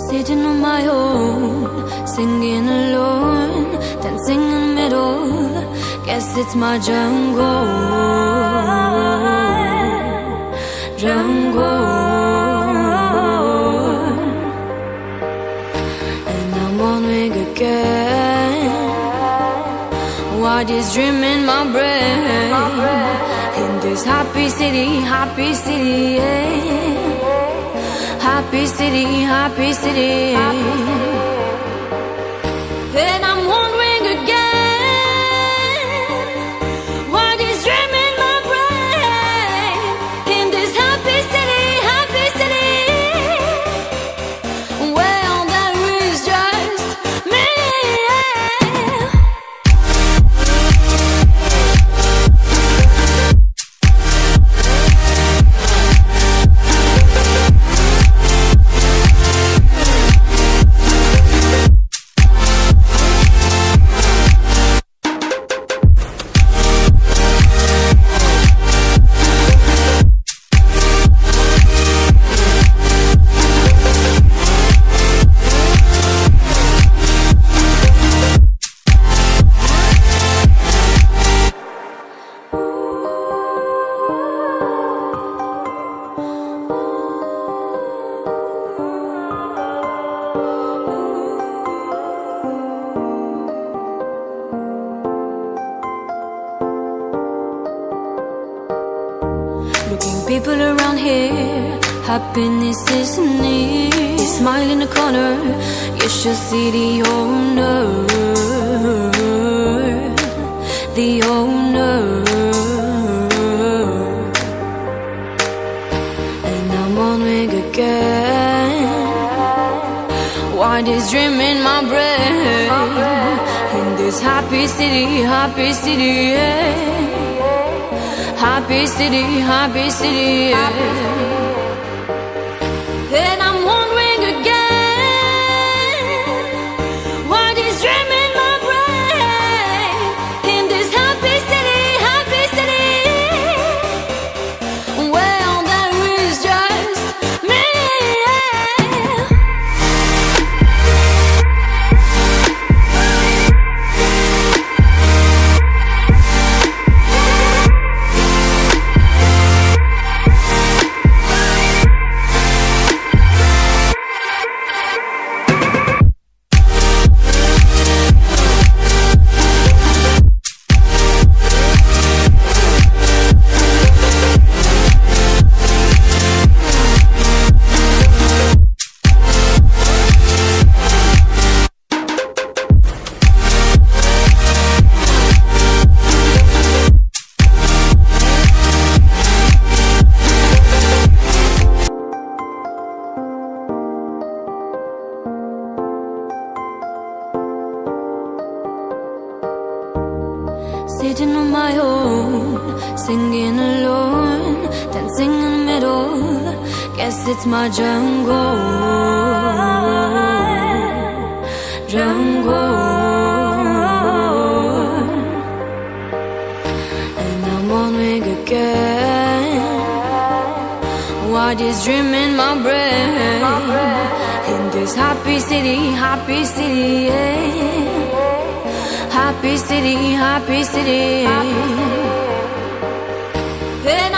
Sitting on my own, singing alone, dancing in the middle. Guess it's my jungle, jungle. And I'm wondering again, what is dream in my brain? In this happy city, yeah. Happy city, happy city. And I'm wondering again, what is dreaming my brain? In this happy city, well, there is just me. Looking people around here, happiness is near. Smile in the corner, you should see the owner, the owner. And I'm wondering again, what is dream in my brain? In this happy city, yeah. Happy city, yeah. And I'm wondering again, what is dream in my brain? In this happy city, well, there is just me. Sitting on my own, singing alone, dancing in the middle. Guess it's my jungle, jungle. And I'm wondering again, what is dream in my brain? In this happy city, yeah. Happy city, yeah. And